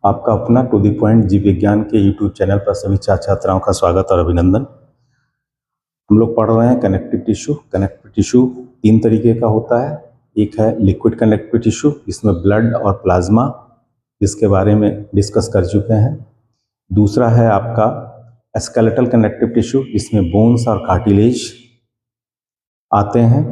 आपका अपना to the point जीव विज्ञान के यूट्यूब चैनल पर सभी छात्र छात्राओं का स्वागत और अभिनंदन। हम लोग पढ़ रहे हैं कनेक्टिव टिश्यू। कनेक्टिव टिश्यू तीन तरीके का होता है। एक है लिक्विड कनेक्टिव टिश्यू, इसमें ब्लड और प्लाज्मा, जिसके बारे में डिस्कस कर चुके हैं। दूसरा है आपका स्केलेटल कनेक्टिव टिश्यू, जिसमें बोन्स और कार्टिलेज आते हैं,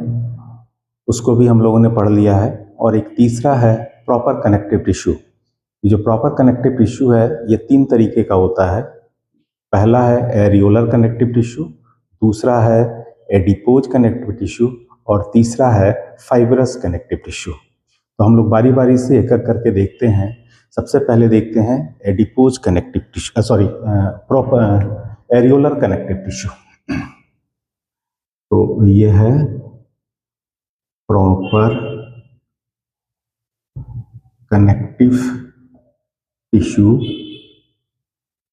उसको भी हम लोगों ने पढ़ लिया है। और एक तीसरा है प्रॉपर कनेक्टिव टिश्यू। ये जो प्रॉपर कनेक्टिव टिश्यू है ये तीन तरीके का होता है। पहला है एरियोलर कनेक्टिव टिश्यू, दूसरा है एडिपोज कनेक्टिव टिश्यू और तीसरा है फाइब्रस कनेक्टिव टिश्यू। तो हम लोग बारी बारी से एक एक करके देखते हैं। सबसे पहले देखते हैं adipose connective tissue, proper areolar connective tissue. तो ये है प्रॉपर कनेक्टिव टिश्यू।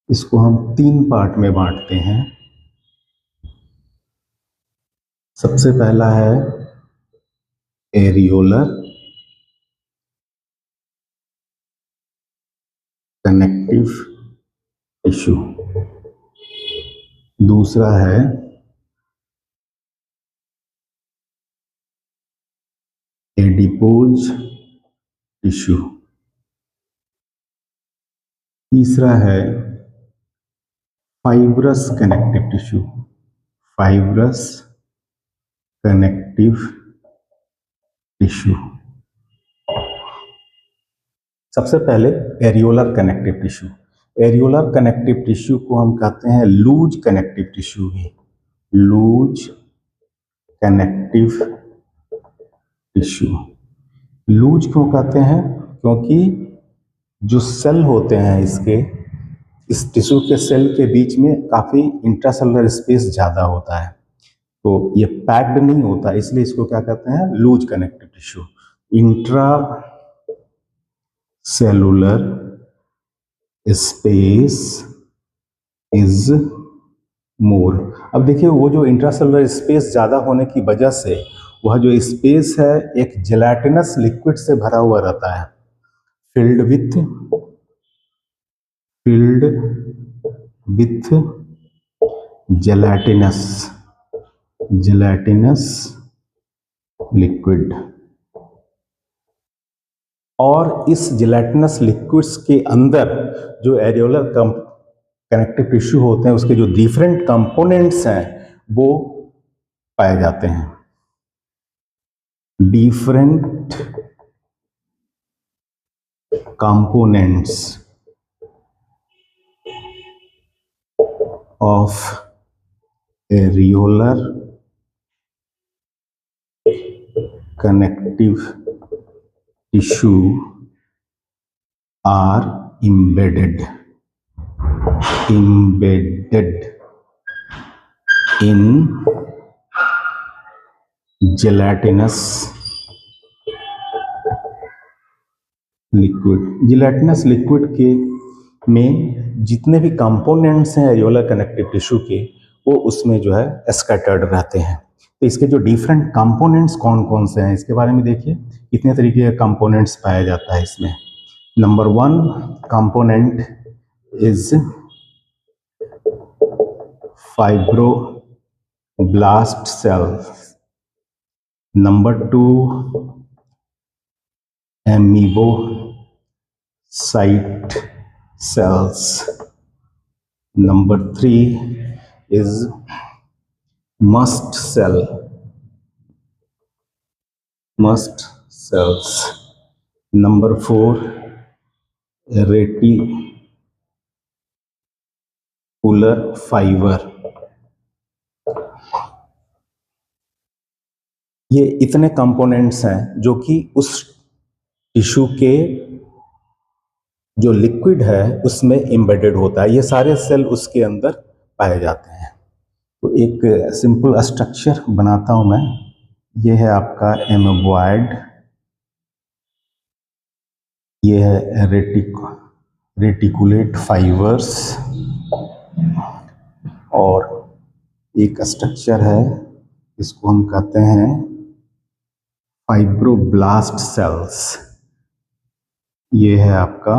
इसको हम तीन पार्ट में बांटते हैं। सबसे पहला है एरियोलर कनेक्टिव टिश्यू, दूसरा है एडिपोज टिश्यू, तीसरा है fibrous connective tissue, fibrous connective tissue. सबसे पहले areolar connective tissue. Areolar connective tissue को हम कहते हैं लूज कनेक्टिव टिश्यू भी, लूज कनेक्टिव टिश्यू। लूज क्यों कहते हैं? क्योंकि जो सेल होते हैं इसके, इस टिश्यू के सेल के बीच में काफ़ी इंट्रासेलुलर स्पेस ज़्यादा होता है, तो ये पैक्ड नहीं होता, इसलिए इसको क्या कहते हैं? Loose connective tissue. Intra cellular space is more. अब देखिए, वो जो इंट्रासेलुलर स्पेस ज़्यादा होने की वजह से वह जो स्पेस है एक जेलाटिनस लिक्विड से भरा हुआ रहता है, फिल्ड विथ जेलाटिनस लिक्विड। और इस जेलाटिनस लिक्विड्स के अंदर जो एरियोलर कनेक्टिव टिश्यू होते हैं उसके जो डिफरेंट कंपोनेंट्स हैं वो पाए जाते हैं। Different components of areolar connective tissue are embedded in gelatinous liquid. Gelatinous liquid के में जितने भी कंपोनेंट्स हैं एरियोलर कनेक्टिव टिश्यू के, वो उसमें जो है स्कैटर्ड रहते हैं। तो इसके जो डिफरेंट कंपोनेंट्स कौन कौन से हैं इसके बारे में देखिए, कितने तरीके के कंपोनेंट्स पाया जाता है इसमें। Number one component is fibroblast sales, number two amoebocyte cells, number three is mast cells, number four reticular fiber। ये इतने कंपोनेंट्स हैं जो कि उस टिश्यू के जो लिक्विड है उसमें एम्बेडेड होता है। ये सारे सेल उसके अंदर पाए जाते हैं। तो एक सिंपल स्ट्रक्चर बनाता हूं मैं। ये है आपका एमोबॉइड, ये है रेटिकुलेट फाइबर्स, और एक स्ट्रक्चर है इसको हम कहते हैं फाइब्रोब्लास्ट सेल्स। ये है आपका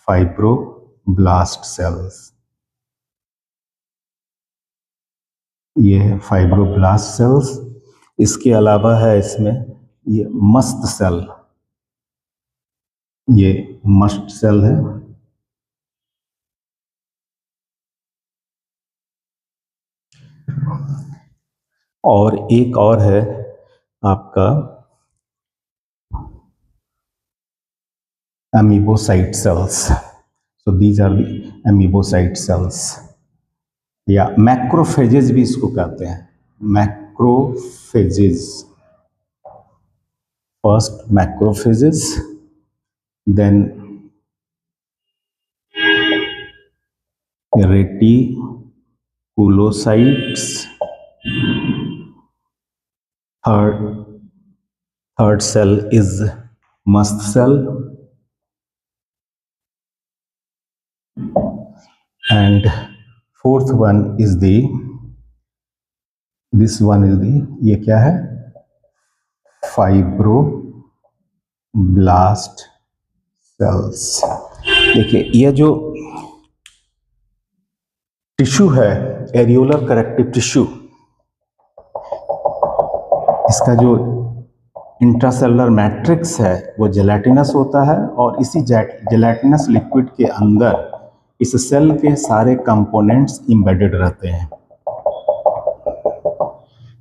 फाइब्रोब्लास्ट सेल्स, ये है फाइब्रोब्लास्ट सेल्स। इसके अलावा है इसमें ये मस्ट सेल, ये मस्ट सेल है। और एक और है आपका amoebocyte cells, so these are the amoebocyte cells, या मैक्रोफेजेस भी इसको कहते हैं, macrophages. First macrophages, then reticulocytes, third cell is mast cell, and fourth one is the, this one is the, ये क्या है, फाइब्रोब्लास्ट सेल्स। देखिए ये जो टिश्यू है एरियोलर करेक्टिव टिश्यू, इसका जो इंट्रासेलुलर मैट्रिक्स है वो जेलेटिनस होता है, और इसी जेलेटिनस लिक्विड के अंदर इस सेल के सारे कंपोनेंट्स एम्बेडेड रहते हैं।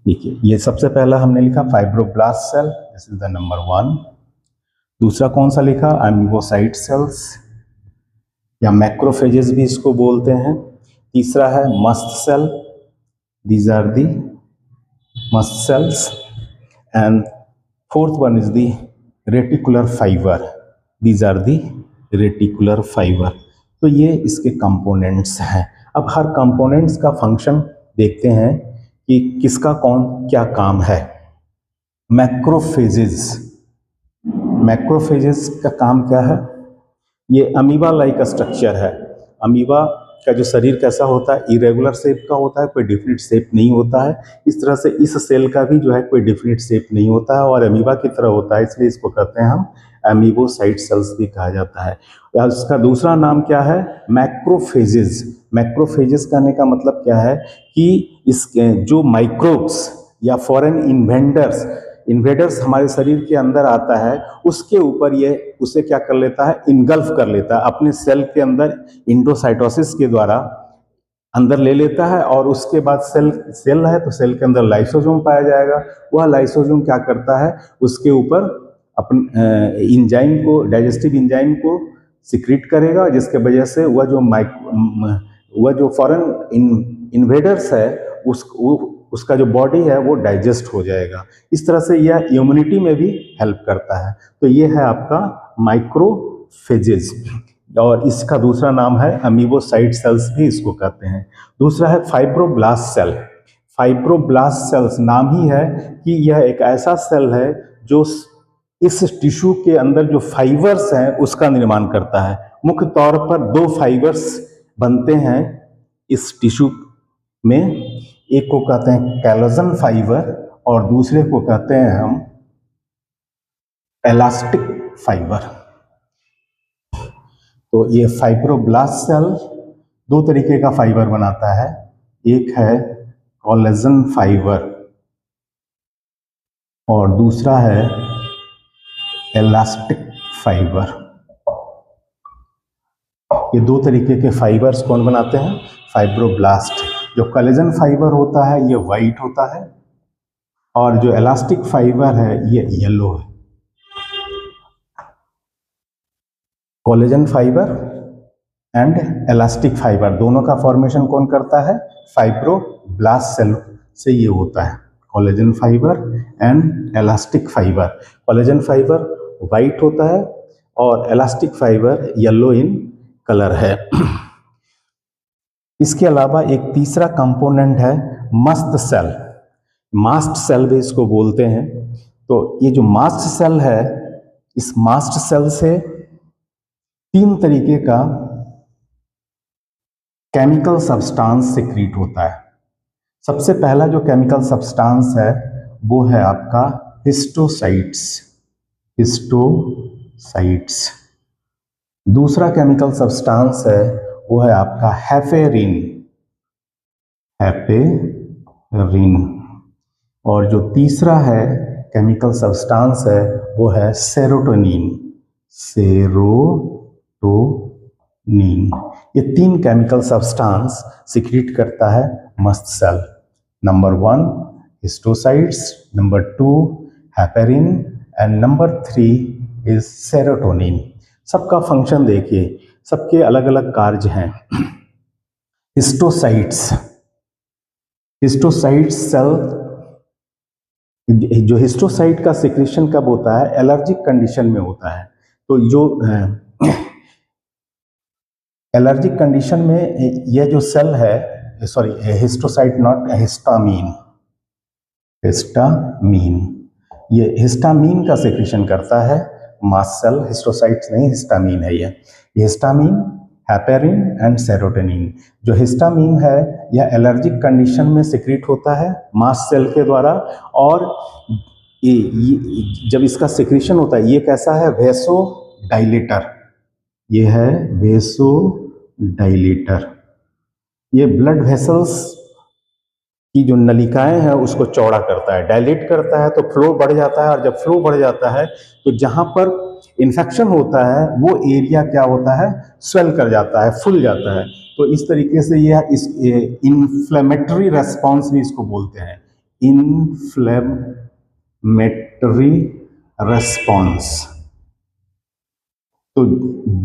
देखिए ये सबसे पहला हमने लिखा fibroblast cell, this is the number 1। दूसरा कौन सा लिखा, एमीबोसाइट सेल्स या मैक्रोफेजेस भी इसको बोलते हैं। तीसरा है mast cell, these are the mast cells, and fourth one is the reticular fiber, these are the reticular fiber. तो ये इसके कंपोनेंट्स हैं। अब हर कंपोनेंट्स का फंक्शन देखते हैं कि किसका कौन क्या काम है। मैक्रोफेजेस, मैक्रोफेजेस का काम क्या है, ये अमीबा लाइक स्ट्रक्चर है। अमीबा का जो शरीर कैसा होता है, इरेगुलर शेप का होता है, कोई डिफिनिट शेप नहीं होता है। इस तरह से इस सेल का भी जो है कोई डिफिनिट शेप नहीं होता है और अमीबा की तरह होता है, इसलिए इसको कहते हैं हम एमीबोसाइट सेल्स भी कहा जाता है। या इसका दूसरा नाम क्या है, मैक्रोफेजेस। मैक्रोफेजेस कहने का मतलब क्या है कि इसके जो माइक्रोब्स या फॉरेन इन्वेडर्स हमारे शरीर के अंदर आता है, उसके ऊपर ये उसे क्या कर लेता है, इनगल्फ कर लेता है, अपने सेल के अंदर इंडोसाइटोसिस के द्वारा अंदर ले लेता है। और उसके बाद सेल है तो सेल के अंदर लाइसोसोम पाया जाएगा। वह लाइसोसोम क्या करता है, उसके ऊपर अपन इंजाइम को, डाइजेस्टिव इंजाइम को सिक्रीट करेगा, जिसके वजह से वह जो फॉरेन इन्वेडर्स है उसका जो बॉडी है वो डाइजेस्ट हो जाएगा। इस तरह से यह इम्यूनिटी में भी हेल्प करता है। तो ये है आपका माइक्रोफेजेस, और इसका दूसरा नाम है अमीबोसाइट सेल्स भी इसको कहते हैं। दूसरा है फाइब्रोब्लास्ट सेल। फाइब्रोब्लास्ट सेल्स नाम ही है कि यह एक ऐसा सेल है जो इस टिश्यू के अंदर जो फाइबर्स हैं उसका निर्माण करता है। मुख्य तौर पर 2 फाइबर्स बनते हैं इस टिश्यू में, एक को कहते हैं कैलोजन फाइबर और दूसरे को कहते हैं हम एलास्टिक फाइबर। तो ये फाइब्रोब्लास्ट सेल 2 तरीके का फाइबर बनाता है, एक है कोलेजन फाइबर और दूसरा है एलास्टिक फाइबर। ये 2 तरीके के फाइबर्स कौन बनाते हैं, फाइब्रोब्लास्ट। जो कोलेजन फाइबर होता है ये वाइट होता है और जो एलास्टिक फाइबर है ये येलो है। Collagen fibre and elastic fibre दोनों का फॉर्मेशन कौन करता है, फाइब्रोब्लास्ट सेल से ये होता है, collagen fibre and elastic fibre. Collagen fibre white होता है और elastic fibre yellow in colour है। इसके अलावा एक तीसरा कंपोनेंट है मस्ट सेल। मास्ट सेल भी इसको बोलते हैं। तो ये जो मास्ट सेल है, इस मास्ट सेल से 3 तरीके का केमिकल सब्सटेंस सिक्रीट होता है। सबसे पहला जो केमिकल सब्सटेंस है वो है आपका हिस्टोसाइट्स। हिस्टोसाइट्स दूसरा केमिकल सब्सटेंस है वो है आपका हेपेरिन, हेपेरिन। और जो तीसरा है केमिकल सब्सटेंस है वो है सेरोटोनिन, सेरोटोनिन। ये तीन केमिकल सब्सटेंस सिक्रीट करता है mast cell. Number 1 histocytes, number 2 heparin and number 3 is serotonin. सबका फंक्शन देखिए, सबके अलग अलग कार्य हैं। हिस्टोसाइट्स, हिस्टोसाइट्स सेल, जो हिस्टोसाइट का सिक्रेशन कब होता है, एलर्जिक कंडीशन में होता है। तो जो एलर्जिक कंडीशन में यह जो सेल है, सॉरी हिस्टोसाइट नॉट हिस्टामीन, हिस्टामीन, ये हिस्टामीन का सिक्रेशन करता है मास्ट सेल, हिस्टोसाइट्स नहीं, हिस्टामीन है ये हिस्टामीन, हेपेरिन एंड सेरोटोनिन। जो हिस्टामीन है यह एलर्जिक कंडीशन में सिक्रीट होता है मास्ट सेल के द्वारा, और जब इसका सिक्रीशन होता है ये कैसा है, वेसो डाइलेटर, ये है वेसो डाइलेटर। ये ब्लड वेसल्स की जो नलिकाएं हैं उसको चौड़ा करता है, डायलेट करता है, तो फ्लो बढ़ जाता है। और जब फ्लो बढ़ जाता है तो जहां पर इन्फेक्शन होता है वो एरिया क्या होता है, स्वेल कर जाता है, फूल जाता है। तो इस तरीके से यह इस इन्फ्लेमेटरी रेस्पॉन्स भी इसको बोलते हैं, इन्फ्लेमेटरी रेस्पॉन्स। तो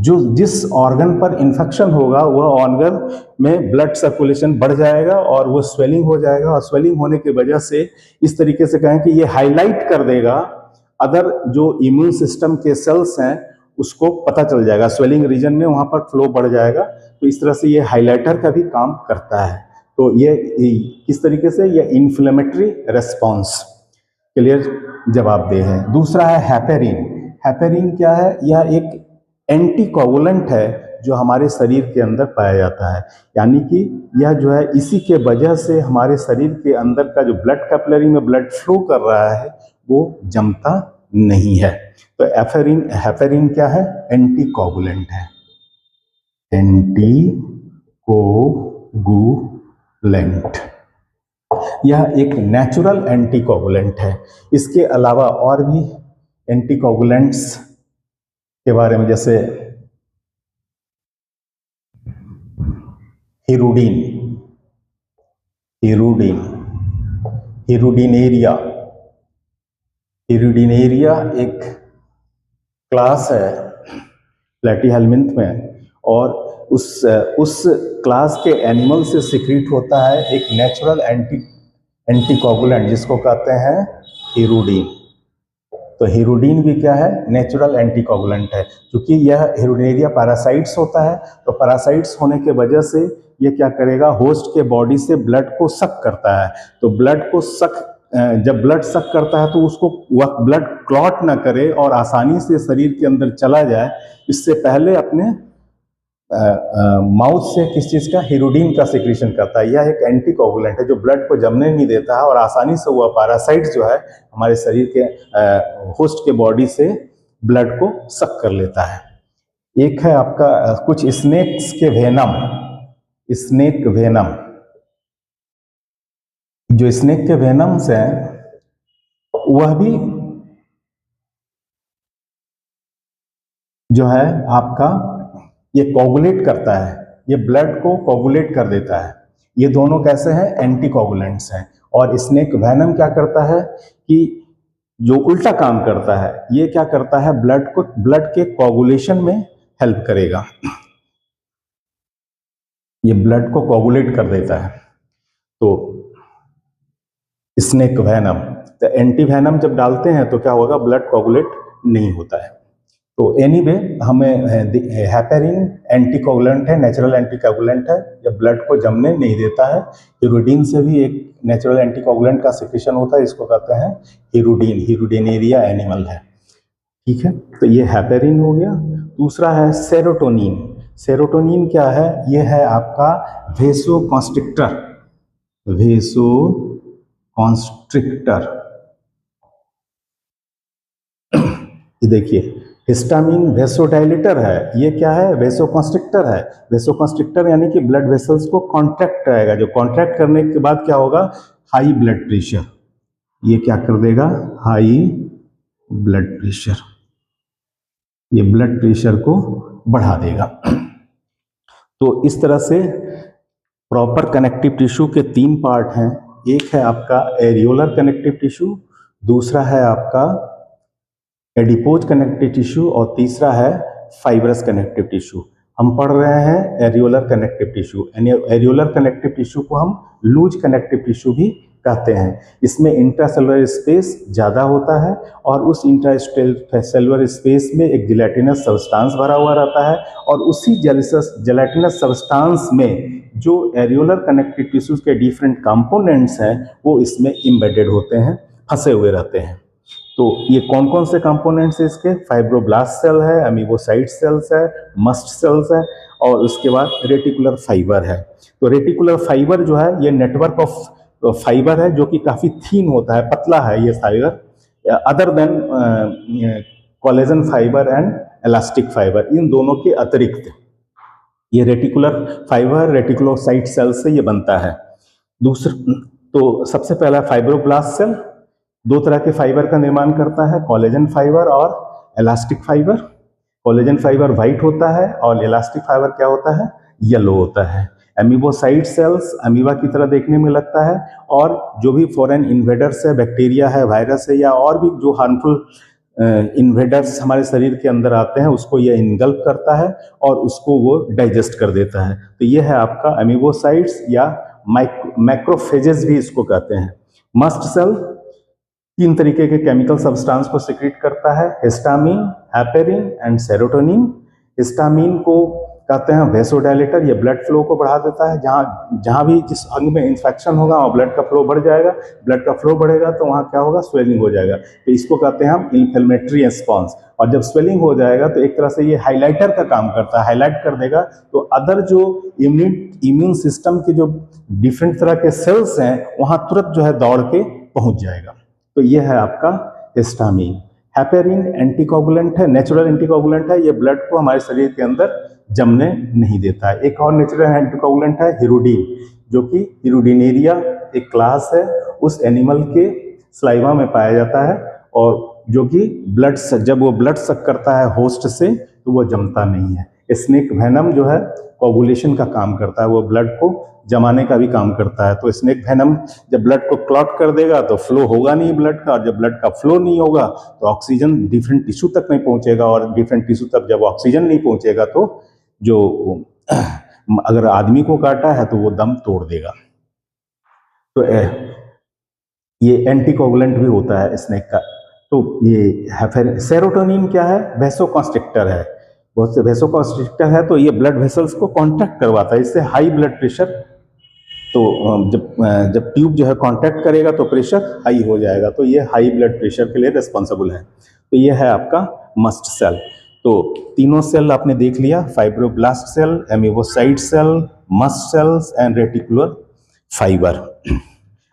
जो जिस ऑर्गन पर इन्फेक्शन होगा वह ऑर्गन में ब्लड सर्कुलेशन बढ़ जाएगा और वो स्वेलिंग हो जाएगा, और स्वेलिंग होने की वजह से इस तरीके से कहें कि ये हाईलाइट कर देगा अदर जो इम्यून सिस्टम के सेल्स हैं, उसको पता चल जाएगा स्वेलिंग रीजन में, वहां पर फ्लो बढ़ जाएगा। तो इस तरह से ये हाईलाइटर का भी काम करता है। तो ये किस तरीके से, ये इन्फ्लेमेटरी रेस्पॉन्स, क्लियर जवाबदेह है। दूसरा है हेपेरिन। हेपेरिन क्या है, यह एक एंटीकोगुलेंट है जो हमारे शरीर के अंदर पाया जाता है। यानी कि यह जो है इसी के वजह से हमारे शरीर के अंदर का जो ब्लड कैपिलरी में ब्लड फ्लो कर रहा है वो जमता नहीं है। तो हेपेरिन क्या है, एंटीकोगुलेंट है, एंटीकोगुलेंट। यह एक नेचुरल एंटीकोगुलेंट है। इसके अलावा और भी एंटीकोगुलेंट्स के बारे में, जैसे हिरुडीन, हिरुडीन, हिरुडीनेरिया, हिरुडीनेरिया एक क्लास है प्लेटीहेल्मिन्थ में, और उस क्लास के एनिमल से सिक्रीट होता है एक नेचुरल एंटीकोगुलेंट जिसको कहते हैं हिरुडीन। तो हिरुडीन भी क्या है, नेचुरल एंटीकोगुलेंट है। क्योंकि यह हिरुडीनेरिया पैरासाइट्स होता है, तो पैरासाइट्स होने के वजह से ये क्या करेगा, होस्ट के बॉडी से ब्लड को सक करता है। तो ब्लड को जब ब्लड सक करता है तो उसको वह ब्लड क्लॉट ना करे और आसानी से शरीर के अंदर चला जाए, इससे पहले अपने माउथ से किस चीज का, हिरुडीन का सिक्रीशन करता है। यह एक एंटीकोगुलेंट है जो ब्लड को जमने नहीं देता है, और आसानी से वह पैरासाइट जो है हमारे शरीर के होस्ट के बॉडी से ब्लड को सक कर लेता है। एक है आपका कुछ स्नेक्स के वेनम, स्नेक वेनम। जो स्नेक के वेनम्स हैं वह भी जो है आपका ये कोगुलेट करता है, ये ब्लड को कोगुलेट कर देता है। ये दोनों कैसे हैं, एंटीकोगुलेंट्स हैं। और स्नेक वेनम क्या करता है कि जो उल्टा काम करता है, ये क्या करता है, ब्लड के कोगुलेशन में हेल्प करेगा, ये ब्लड को कोगुलेट कर देता है। तो स्नेक वेनम, तो एंटी वेनम जब डालते हैं तो क्या होगा, ब्लड कोगुलेट नहीं होता है। तो एनीवे हमें हेपेरिन एंटीकोगुलेंट है, नेचुरल एंटीकोगुलेंट है, जब ब्लड को जमने नहीं देता है। हिरुडीन से भी एक नेचुरल एंटीकोगुलेंट का सिक्रेशन होता है, इसको कहते हैं हिरुडीन, हिरुडीनेरिया एनिमल है, ठीक है। तो ये हेपेरिन हो गया। दूसरा है सेरोटोनिन। सेरोटोनिन क्या है, ये है आपका वेसोकॉन्स्ट्रिक्टर, वेसोकॉन्स्ट्रिक्टर। ये देखिए हिस्टामिन वेसोडाइलेटर है, ये क्या है, वेसोकंस्ट्रिक्टर है। वेसोकंस्ट्रिक्टर यानी कि ब्लड वेसल्स को कॉन्ट्रैक्ट कराएगा, जो कॉन्ट्रैक्ट करने के बाद क्या होगा, हाई ब्लड प्रेशर, ये क्या कर देगा, हाई ब्लड प्रेशर, ये ब्लड प्रेशर को बढ़ा देगा। तो इस तरह से प्रॉपर कनेक्टिव टिश्यू के 3 पार्ट हैं। एक है आपका एरियोलर कनेक्टिव टिश्यू, दूसरा है आपका एडिपोज कनेक्टिव टिश्यू और तीसरा है फाइब्रस कनेक्टिव टिश्यू। हम पढ़ रहे हैं areolar connective tissue. Areolar connective tissue को हम लूज कनेक्टिव टिश्यू भी कहते हैं। इसमें इंट्रासेलुलर स्पेस ज़्यादा होता है और उस इंट्रासेलुलर स्पेस में एक जिलेटिनस सब्सटेंस भरा हुआ रहता है और उसी जिलेटिनस सब्सटेंस में जो एरियोलर कनेक्टिव टिश्यूज के डिफरेंट कंपोनेंट्स हैं वो इसमें एम्बेडेड होते हैं, फंसे हुए रहते हैं। तो ये कौन कौन से कंपोनेंट्स है इसके, फाइब्रोब्लास्ट सेल है, अमीबोसाइट सेल्स है, मस्ट सेल्स है और उसके बाद रेटिकुलर फाइबर है। तो रेटिकुलर फाइबर जो है ये नेटवर्क ऑफ फाइबर है जो कि काफ़ी थीन होता है, पतला है ये fibre, other than collagen fibre and elastic fibre, इन दोनों के अतिरिक्त ये रेटिकुलर फाइबर रेटिकुलोसाइट सेल से ये बनता है। दूसरा तो सबसे पहला फाइब्रोब्लास्ट सेल 2 तरह के फाइबर का निर्माण करता है, कोलेजन फाइबर और elastic fibre. Collagen fibre white होता है और इलास्टिक फाइबर क्या होता है, येलो होता है। अमीबोसाइट सेल्स अमीबा की तरह देखने में लगता है और जो भी फॉरेन इन्वेडर्स है, बैक्टीरिया है, वायरस है या और भी जो हार्मफुल इन्वेडर्स हमारे शरीर के अंदर आते हैं उसको ये इनगल्फ करता है और उसको वो डाइजेस्ट कर देता है। तो ये है आपका अमीबोसाइट्स या मैक्रोफेजेस भी इसको कहते हैं। मस्ट सेल 3 तरीके के केमिकल सब्सटेंस को सिक्रीट करता है, histamine, heparin and serotonin. Histamine को कहते हैं वेसोडाइलेटर, ये ब्लड फ्लो को बढ़ा देता है। जहाँ भी जिस अंग में इन्फेक्शन होगा वहाँ ब्लड का फ्लो बढ़ जाएगा, ब्लड का फ्लो बढ़ेगा तो वहाँ क्या होगा, स्वेलिंग हो जाएगा। तो इसको कहते हैं हम इन्फ्लेमेटरी रिस्पॉन्स। और जब स्वेलिंग हो जाएगा तो एक तरह से ये हाइलाइटर का काम करता है, हाईलाइट कर देगा तो अदर जो इम्यून सिस्टम के जो डिफरेंट तरह के सेल्स हैं वहाँ तुरंत जो है दौड़ के पहुँच जाएगा। तो ये है आपका हिस्टामिन। हेपेरिन एंटीकोगुलेंट है, नेचुरल एंटीकोगुलेंट है, ये ब्लड को हमारे शरीर के अंदर जमने नहीं देता है। एक और नेचुरल एंटीकोगुलेंट है हिरुडीन, जो कि हिरुडिनेरिया एक क्लास है, उस एनिमल के स्लाइवा में पाया जाता है और जो कि जब वो ब्लड सक करता है होस्ट से तो वो जमता नहीं है। स्नेक वेनम जो है कोगुलेशन का काम करता है, वो ब्लड को जमाने का भी काम करता है। तो स्नेक वेनम जब ब्लड को क्लॉट कर देगा तो फ्लो होगा नहीं ब्लड का, और जब ब्लड का फ्लो नहीं होगा तो ऑक्सीजन डिफरेंट टिश्यू तक नहीं पहुंचेगा, और डिफरेंट टिश्यू तक जब ऑक्सीजन नहीं पहुंचेगा तो जो अगर आदमी को काटा है तो वो दम तोड़ देगा। तो ये एंटीकोगुलेंट भी होता है स्नेक का। तो ये फिर सेरोटोनिन क्या है, वेसोकंस्ट्रिक्टर है। बहुत से वेसोकंस्ट्रिक्टर है तो ये ब्लड वेसल्स को कॉन्ट्रैक्ट करवाता है, इससे हाई ब्लड प्रेशर, तो जब ट्यूब जो है कॉन्ट्रैक्ट करेगा तो प्रेशर हाई हो जाएगा, तो ये हाई ब्लड प्रेशर के लिए रिस्पॉन्सिबल है। तो ये है आपका मस्ट सेल। तो तीनों सेल आपने देख लिया, fibroblast cell, amoebocyte cell, mast cells and reticular fibre.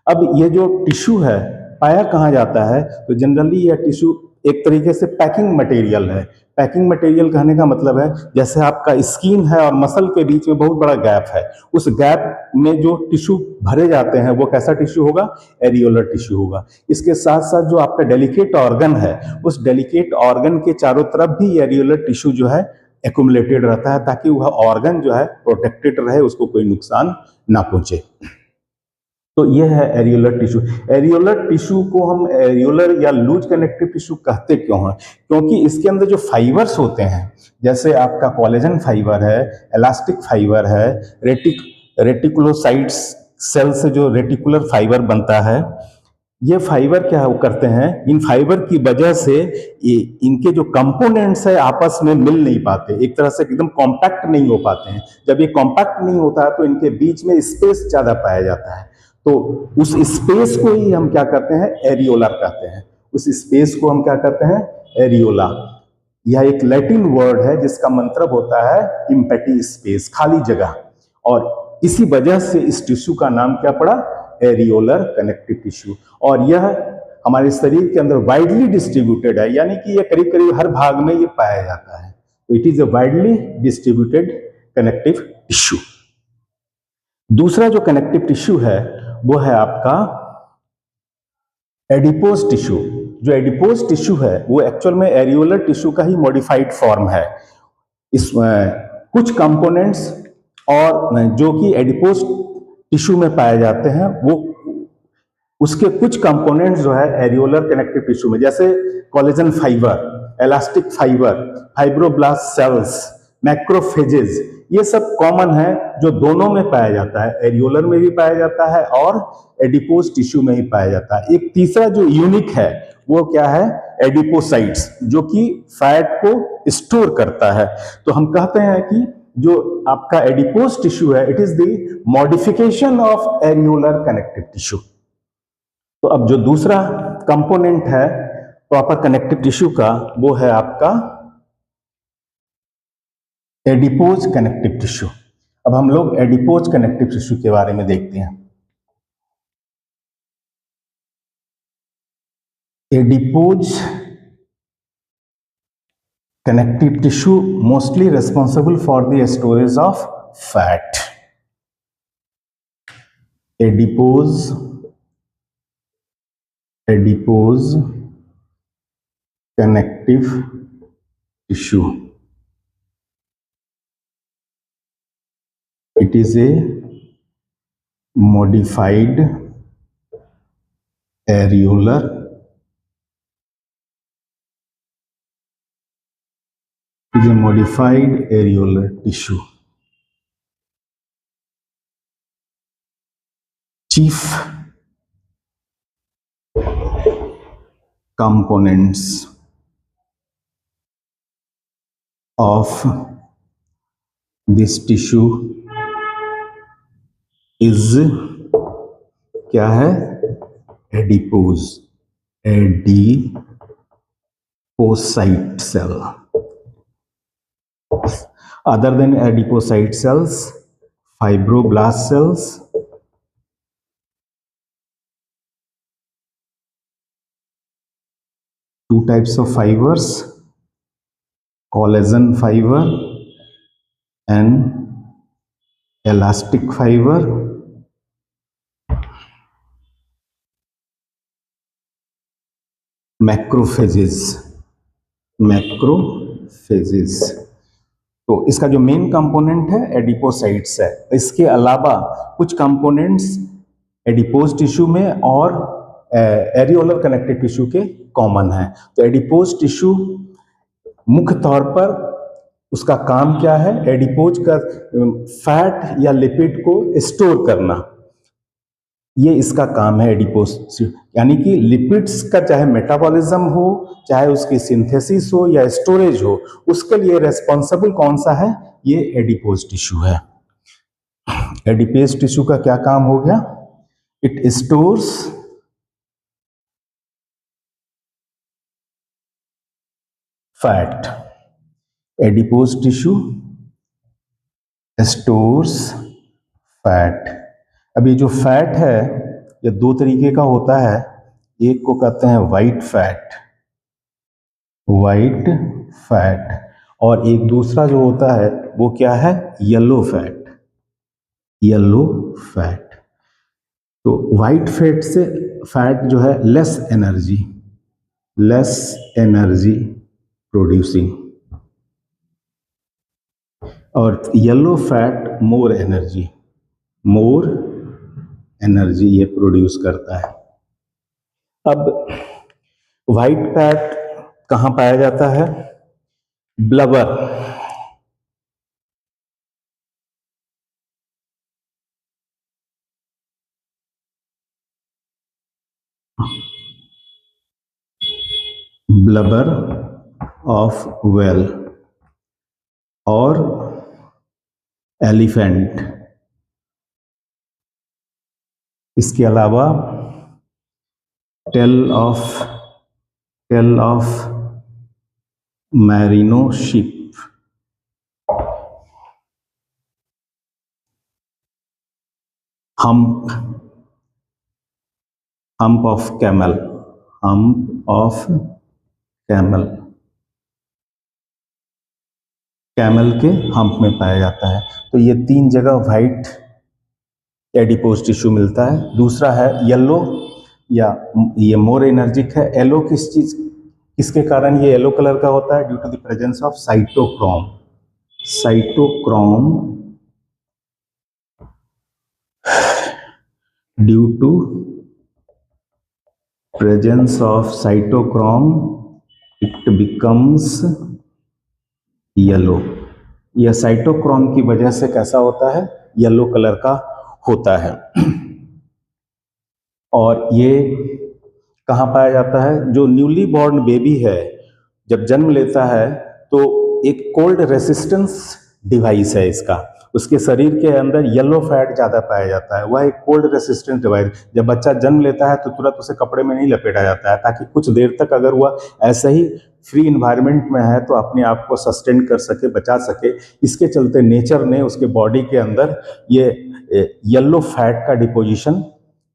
अब ये जो टिश्यू है पाया कहाँ जाता है, तो जनरली यह टिश्यू एक तरीके से पैकिंग मटेरियल है। पैकिंग मटेरियल कहने का मतलब है जैसे आपका स्किन है और मसल के बीच में बहुत बड़ा गैप है, उस गैप में जो टिश्यू भरे जाते हैं वो कैसा टिश्यू होगा, एरियोलर टिश्यू होगा। इसके साथ साथ जो आपका डेलिकेट ऑर्गन है, उस डेलिकेट ऑर्गन के चारों तरफ भी एरियोलर टिश्यू जो है एक्युमुलेटेड रहता है, ताकि वह ऑर्गन जो है प्रोटेक्टेड रहे, उसको कोई नुकसान ना पहुंचे। तो यह है एरियोलर टिश्यू। एरियोलर टिश्यू को हम एरियोलर या लूज कनेक्टिव टिश्यू कहते क्यों हैं, क्योंकि इसके अंदर जो फाइबर्स होते हैं, जैसे आपका कोलेजन फाइबर है, इलास्टिक फाइबर है, रेटिकुलोसाइट्स सेल से जो रेटिकुलर फाइबर बनता है, ये फाइबर क्या करते हैं, इन फाइबर की वजह से इनके जो कंपोनेंट्स है आपस में मिल नहीं पाते, एक तरह से एकदम कॉम्पैक्ट नहीं हो पाते हैं। जब ये कॉम्पैक्ट नहीं होता है तो इनके बीच में स्पेस ज्यादा पाया जाता है, तो उस स्पेस को ही हम क्या कहते हैं, एरियोला कहते हैं। उस स्पेस को हम क्या कहते हैं, एरियोला। यह एक लैटिन वर्ड है जिसका मतलब होता है इम्पेटी स्पेस, खाली जगह, और इसी वजह से इस टिश्यू का नाम क्या पड़ा, एरियोलर कनेक्टिव टिश्यू। और यह हमारे शरीर के अंदर वाइडली डिस्ट्रीब्यूटेड है, यानी कि ये करीब करीब हर भाग में ये पाया जाता है। तो it is a widely distributed connective tissue. दूसरा जो कनेक्टिव टिश्यू है वो है आपका एडिपोज टिश्यू। जो एडिपोज टिश्यू है वो एक्चुअल में एरियोलर टिश्यू का ही मॉडिफाइड फॉर्म है। इसमें कुछ कंपोनेंट्स और जो कि एडिपोज टिश्यू में पाए जाते हैं, वो उसके कुछ कंपोनेंट्स जो है एरियोलर कनेक्टिव टिश्यू में, जैसे collagen fibre, elastic fibre, fibroblast sales, macrophages, ये सब कॉमन है जो दोनों में पाया जाता है, एरियोलर में भी पाया जाता है और एडिपोज टिश्यू में ही पाया जाता है। एक तीसरा जो यूनिक है वो क्या है, एडिपोसाइट्स, जो कि फैट को स्टोर करता है। तो हम कहते हैं कि जो आपका एडिपोज टिश्यू है, it is the modification of areolar connective tissue. तो अब जो दूसरा कंपोनेंट है प्रॉपर कनेक्टिव टिश्यू का, वो है आपका एडिपोज कनेक्टिव टिश्यू। अब हम लोग एडिपोज कनेक्टिव टिश्यू के बारे में देखते हैं। Adipose connective tissue mostly responsible for the storage of fat. Adipose connective tissue. It is a modified areolar tissue. Chief components of this tissue is क्या है, adipose, adipocyte cell. Other than adipocyte cells, fibroblast cells, two types of fibers, collagen fiber and elastic fiber, macrophages. तो इसका जो main component है adipocytes है। इसके अलावा कुछ कंपोनेंट्स एडिपोज टिश्यू में और एरियोलर कनेक्टिव टिश्यू के कॉमन है। तो एडिपोज टिश्यू मुख्य तौर पर उसका काम क्या है, एडिपोज का फैट या लिपिड को स्टोर करना, ये इसका काम है एडिपोज। यानी कि लिपिड्स का चाहे मेटाबॉलिज्म हो, चाहे उसकी सिंथेसिस हो या स्टोरेज हो, उसके लिए रेस्पॉन्सिबल कौन सा है, ये एडिपोज टिश्यू है। एडिपोज टिश्यू का क्या काम हो गया, it stores fat. Adipose tissue stores fat. अब ये जो फैट है ये दो तरीके का होता है, एक को कहते हैं वाइट फैट, और एक दूसरा जो होता है वो क्या है, येलो फैट। तो वाइट फैट जो है लेस एनर्जी प्रोड्यूसिंग, और येलो फैट मोर एनर्जी ये प्रोड्यूस करता है। अब वाइट फैट कहाँ पाया जाता है, ब्लबर, ऑफ व्हेल और एलिफेंट। इसके अलावा tail of merino sheep, hump of camel, hump of camel, camel के हम्प में पाया जाता है। तो ये 3 जगह व्हाइट एडिपोज टिश्यू मिलता है। दूसरा है येलो, या ये मोर एनर्जिक है। येलो किसके कारण ये येलो कलर का होता है? Due to the presence of cytochrome. Cytochrome, due to presence of cytochrome it becomes yellow. यह साइटोक्रोम की वजह से कैसा होता है? येलो कलर का होता है। और ये कहाँ पाया जाता है? जो न्यूली बॉर्न बेबी है, जब जन्म लेता है तो एक कोल्ड रेसिस्टेंस डिवाइस है इसका, उसके शरीर के अंदर येलो फैट ज्यादा पाया जाता है। वह एक कोल्ड रेसिस्टेंस डिवाइस, जब बच्चा जन्म लेता है तो तुरंत उसे कपड़े में नहीं लपेटा जाता है, ताकि कुछ देर तक अगर वह ऐसा ही फ्री इन्वायरमेंट में है तो अपने आप को सस्टेन कर सके, बचा सके। इसके चलते नेचर ने उसके बॉडी के अंदर ये येलो फैट का डिपोजिशन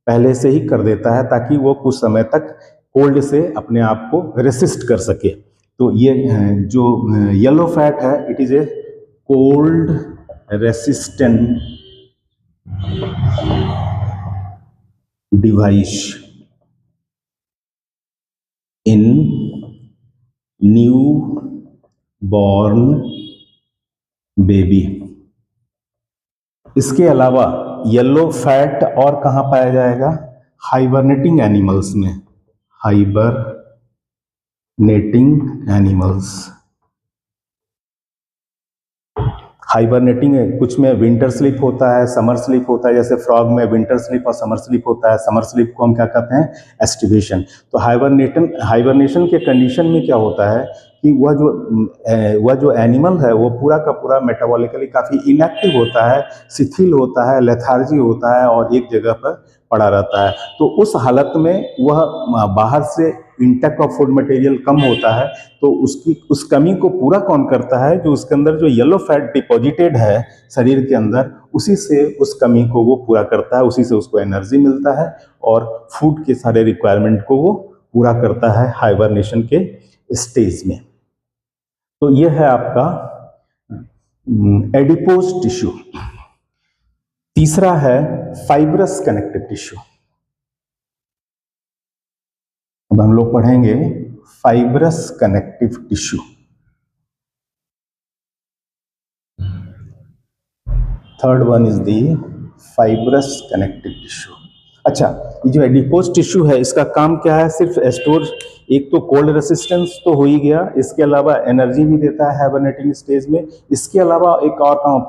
पहले से ही कर देता है, ताकि वो कुछ समय तक कोल्ड से अपने आप को रेसिस्ट कर सके। तो ये जो येलो फैट है, it is a cold resistant device in new born baby. इसके अलावा येलो फैट और कहाँ पाया जाएगा? हाइबरनेटिंग एनिमल्स में। हाइबरनेटिंग एनिमल्स, हाइबरनेटिंग है, कुछ में विंटर स्लीप होता है, समर स्लीप होता है। जैसे फ्रॉग में विंटर स्लीप और समर स्लीप होता है। समर स्लीप को हम क्या कहते हैं? एस्टिवेशन। तो हाइबरनेशन के कंडीशन में क्या होता है कि वह जो एनिमल है वो पूरा का पूरा मेटाबॉलिकली काफ़ी इनएक्टिव होता है, शिथिल होता है, लेथार्जी होता है और एक जगह पर पड़ा रहता है। तो उस हालत में वह बाहर से इंटेक ऑफ फूड मटेरियल कम होता है, तो उस कमी को पूरा कौन करता है? जो उसके अंदर जो येलो फैट डिपॉजिटेड है शरीर के अंदर, उसी से उस कमी को वो पूरा करता है, उसी से उसको एनर्जी मिलता है और फूड के सारे रिक्वायरमेंट को वो पूरा करता है हाइबरनेशन के स्टेज में। तो ये है आपका एडिपोज टिश्यू। तीसरा है फाइब्रस कनेक्टिव टिश्यू। अब हम लोग पढ़ेंगे fibrous connective tissue. Third one is the fibrous connective tissue. अच्छा, ये जो एडिपोज टिश्यू है इसका काम क्या है? सिर्फ स्टोर, एक तो कोल्ड रेसिस्टेंस तो हो ही गया, इसके अलावा एनर्जी भी देता है हाइबरनेटिंग स्टेज में। इसके अलावा एक और काम,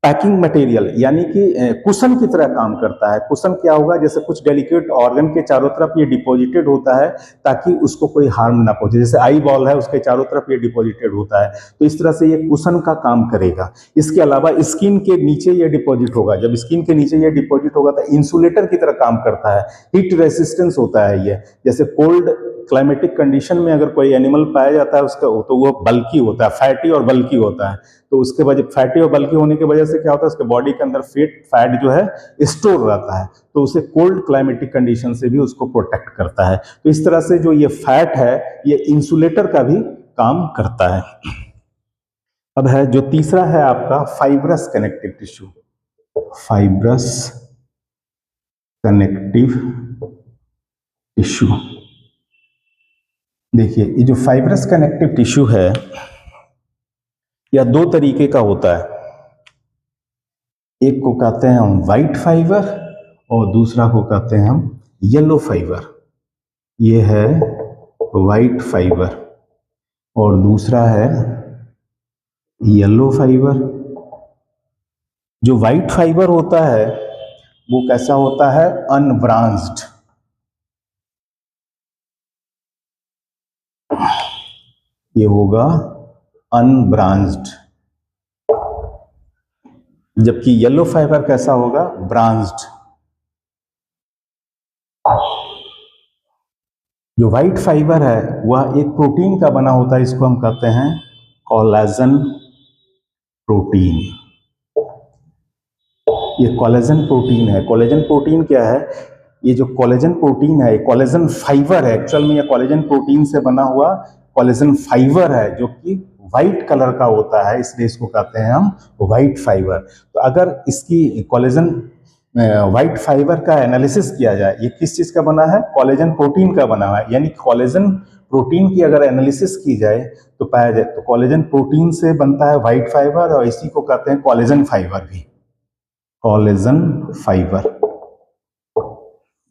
पैकिंग मटेरियल, यानी कि कुशन की तरह काम करता है। कुशन क्या होगा? जैसे कुछ डेलिकेट ऑर्गन के चारों तरफ ये डिपॉजिटेड होता है ताकि उसको कोई हार्म ना पहुंचे। जैसे आई बॉल है, उसके चारों तरफ ये डिपॉजिटेड होता है, तो इस तरह से ये कुशन का काम करेगा। इसके अलावा स्किन के नीचे ये डिपॉजिट होगा। जब स्किन के नीचे ये डिपॉजिट होगा तो इंसुलेटर की तरह काम करता है, हीट रेसिस्टेंस होता है ये। जैसे कोल्ड क्लाइमेटिक कंडीशन में अगर कोई एनिमल पाया जाता है उसका, तो वो बल्की होता है, फैटी और बल्की होता है। तो उसके वजह फैटी और बल्की होने की वजह से क्या होता है? उसके बॉडी के अंदर फैट जो है स्टोर रहता है, तो उसे कोल्ड क्लाइमेटिक कंडीशन से भी उसको प्रोटेक्ट करता है। तो इस तरह से जो ये फैट है ये इंसुलेटर का भी काम करता है। अब है जो तीसरा है आपका fibrous connective tissue. Fibrous connective tissue, देखिए ये जो फाइब्रस कनेक्टिव टिश्यू है यह 2 तरीके का होता है। एक को कहते हैं हम व्हाइट फाइबर और दूसरा को कहते हैं हम येलो फाइबर। ये है व्हाइट फाइबर और दूसरा है येलो फाइबर। जो व्हाइट फाइबर होता है वो कैसा होता है? अनब्रांच्ड। ये होगा अनब्रांच्ड, जबकि येलो फाइबर कैसा होगा? ब्रांच्ड। जो व्हाइट फाइबर है वह एक प्रोटीन का बना होता है, इसको हम कहते हैं कोलेजन प्रोटीन। ये कोलेजन प्रोटीन है। कोलेजन प्रोटीन क्या है? ये जो कोलेजन प्रोटीन है, कोलेजन फाइबर है, एक्चुअल में ये कोलेजन प्रोटीन से बना हुआ कोलेजन फाइबर है जो कि व्हाइट कलर का होता है, इसलिए इसको कहते हैं हम व्हाइट फाइबर। तो अगर इसकी कोलेजन व्हाइट फाइबर का एनालिसिस किया जाए, ये किस चीज का बना है, कोलेजन प्रोटीन का बना हुआ है, यानी कोलेजन प्रोटीन की अगर एनालिसिस की जाए तो पाया जाए तो कोलेजन प्रोटीन से बनता है व्हाइट फाइबर, और इसी को कहते हैं कोलेजन फाइबर भी, कोलेजन फाइबर।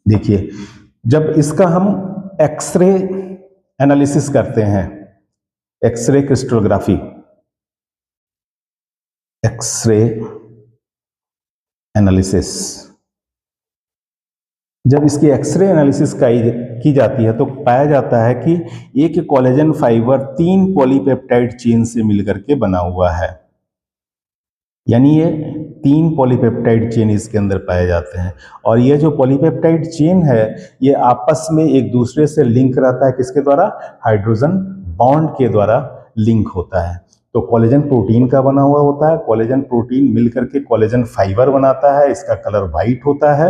देखिए, जब इसका हम एक्सरे एनालिसिस करते हैं, एक्सरे क्रिस्टलोग्राफी, एक्सरे एनालिसिस, जब इसकी एक्सरे एनालिसिस की जाती है तो पाया जाता है कि एक कोलेजन फाइबर 3 पॉलीपेप्टाइड चेन से मिलकर के बना हुआ है, यानी ये 3 पॉलीपेप्टाइड चेन इसके अंदर पाए जाते हैं। और ये जो पॉलीपेप्टाइड चेन है ये आपस में एक दूसरे से लिंक रहता है, किसके द्वारा, हाइड्रोजन बॉन्ड के द्वारा लिंक होता है। तो कोलेजन प्रोटीन का बना हुआ होता है, कोलेजन प्रोटीन मिलकर के कोलेजन फाइबर बनाता है, इसका कलर व्हाइट होता है।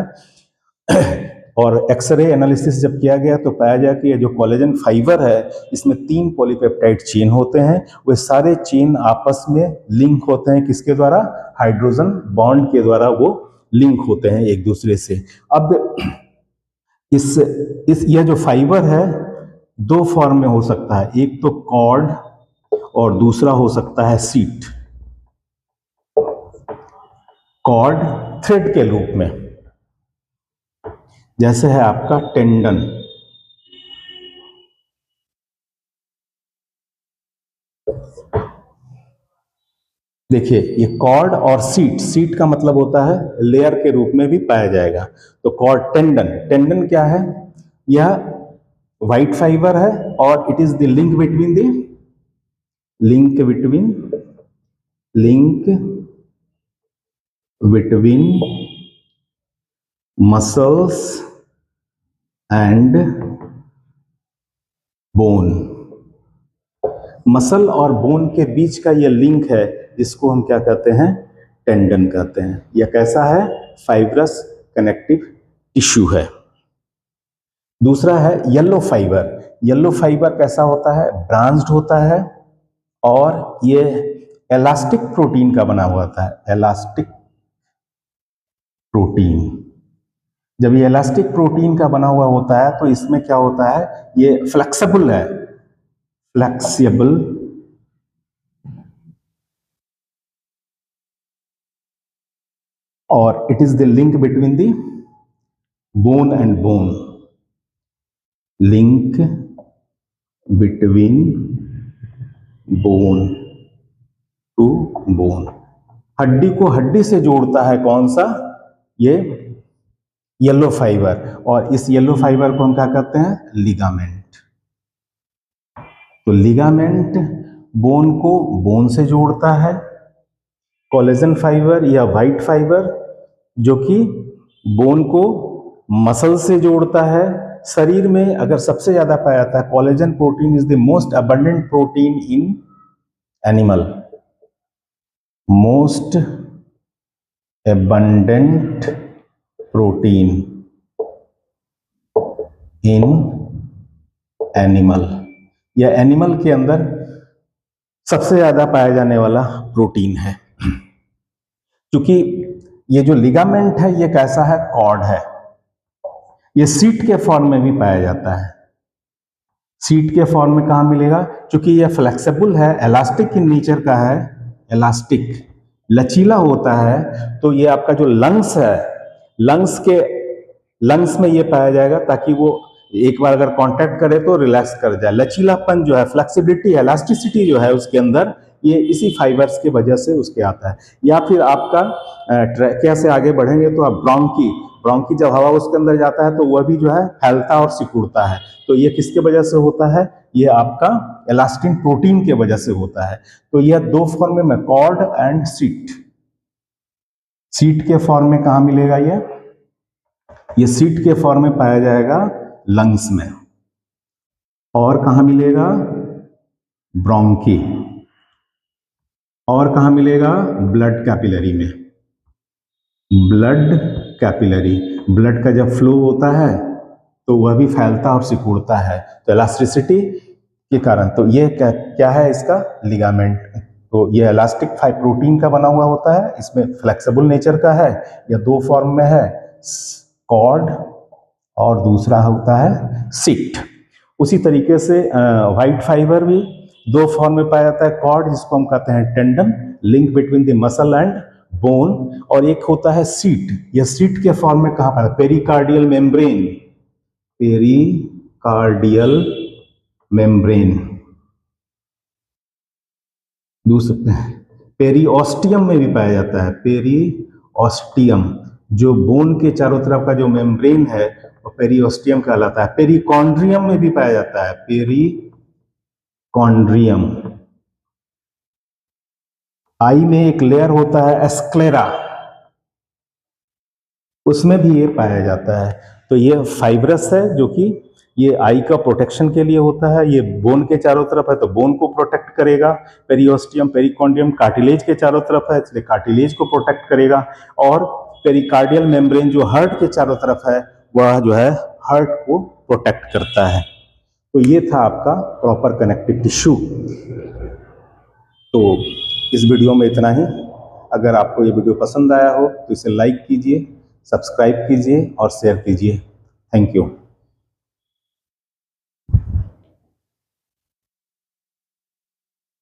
और एक्सरे एनालिसिस जब किया गया तो पाया गया कि ये जो कोलेजन फाइबर है इसमें 3 पॉलीपेप्टाइड चेन होते हैं, वे सारे चेन आपस में लिंक होते हैं, किसके द्वारा, हाइड्रोजन बॉन्ड के द्वारा वो लिंक होते हैं एक दूसरे से। अब इस यह जो फाइबर है 2 फॉर्म में हो सकता है, एक तो कॉर्ड और दूसरा हो सकता है सीट। कॉर्ड थ्रेड के रूप में, जैसे है आपका टेंडन, देखिए ये कॉर्ड और सीट, सीट का मतलब होता है लेयर के रूप में भी पाया जाएगा। तो कॉर्ड, टेंडन, टेंडन क्या है, यह व्हाइट फाइबर है और it is the link between muscles and bone. Muscle और बोन के बीच का यह लिंक है जिसको हम क्या कहते हैं, टेंडन कहते हैं। यह कैसा है, फाइब्रस कनेक्टिव टिश्यू है। दूसरा है येलो फाइबर। येलो फाइबर कैसा होता है, ब्रांच्ड होता है और ये इलास्टिक प्रोटीन का बना हुआ था, इलास्टिक प्रोटीन। जब ये इलास्टिक प्रोटीन का बना हुआ होता है तो इसमें क्या होता है, ये फ्लेक्सिबल है, फ्लेक्सिबल और it is the link between the bone and bone, link between bone to bone. हड्डी को हड्डी से जोड़ता है कौन सा, ये येलो फाइबर, और इस येलो फाइबर को हम क्या कहते हैं, लिगामेंट। तो लिगामेंट बोन को बोन से जोड़ता है, कोलेजन फाइबर या व्हाइट फाइबर जो कि बोन को मसल से जोड़ता है। शरीर में अगर सबसे ज्यादा पाया जाता है, collagen protein is the most abundant protein in animal, most abundant protein in animal, या एनिमल के अंदर सबसे ज्यादा पाया जाने वाला प्रोटीन है। क्योंकि ये जो लिगामेंट है ये कैसा है, कॉर्ड है, ये सीट के फॉर्म में भी पाया जाता है। सीट के फॉर्म में कहां मिलेगा, क्योंकि ये फ्लेक्सिबल है, इलास्टिक इन नेचर का है, इलास्टिक लचीला होता है। तो ये आपका जो लंग्स है, लंग्स में ये पाया जाएगा ताकि वो एक बार अगर कांटेक्ट करे तो रिलैक्स कर जाए। लचीलापन जो है, फ्लेक्सिबिलिटी, इलास्टिसिटी जो है उसके अंदर, ये इसी फाइबर्स की वजह से उसके आता है। या फिर आपका ट्रैकिया से आगे बढ़ेंगे तो आप ब्रोंकी जब हवा उसके अंदर जाता है तो वह भी जो है फैलता और सिकुड़ता है। तो ये किसके वजह से होता है, ये आपका इलास्टिन प्रोटीन के वजह से होता है। तो यह 2 फॉर्म में, कॉर्ड एंड सीट। सीट के फॉर्म में कहां मिलेगा, ये सीट के फॉर्म में पाया जाएगा लंग्स में, और कहां मिलेगा, ब्रोंकी, और कहां मिलेगा, ब्लड कैपिलरी में, ब्लड कैपिलरी। ब्लड का जब फ्लो होता है तो वह भी फैलता और सिकुड़ता है, तो इलास्टिसिटी के कारण। तो ये क्या है इसका लिगामेंट। तो ये इलास्टिक प्रोटीन का बना हुआ होता है, इसमें फ्लेक्सिबल नेचर का है, या दो फॉर्म में है, कॉर्ड और दूसरा होता है सीट। उसी तरीके से व्हाइट फाइबर भी दो फॉर्म में पाया जाता है, कॉर्ड जिसको हम कहते हैं tendon, link between the muscle and bone, और एक होता है सीट। यह सीट के फॉर्म में कहाँ पाया, पेरिकार्डियल मेम्ब्रेन, पेरिकार्डियल मेम्ब्रेन। दूसरा पेरिओस्टियम में भी पाया जाता है, पेरिओस्टियम, जो बोन के चारों तरफ का जो मेम्ब्रेन है वो पेरिओस्टियम कहलाता है। पेरिकॉन्ड्रियम में भी पाया जाता है, पेरिकॉन्ड्रियम। आई में एक लेयर होता है एस्क्लेरा, उसमें भी ये पाया जाता है। तो ये फाइब्रस है, जो कि ये आई का प्रोटेक्शन के लिए होता है। ये बोन के चारों तरफ है तो बोन को प्रोटेक्ट करेगा। पेरिओस्टियम पेरिकॉन्ड्रियम कार्टिलेज के चारों तरफ है, इसलिए कार्टिलेज को प्रोटेक्ट करेगा। और पेरिकार्डियल मेम्ब्रेन जो हार्ट के चारों तरफ है, वह जो है हार्ट को प्रोटेक्ट करता है। तो ये था आपका प्रॉपर कनेक्टिव टिश्यू। तो इस वीडियो में इतना ही। अगर आपको ये वीडियो पसंद आया हो तो इसे लाइक कीजिए, सब्सक्राइब कीजिए और शेयर कीजिए। Thank you.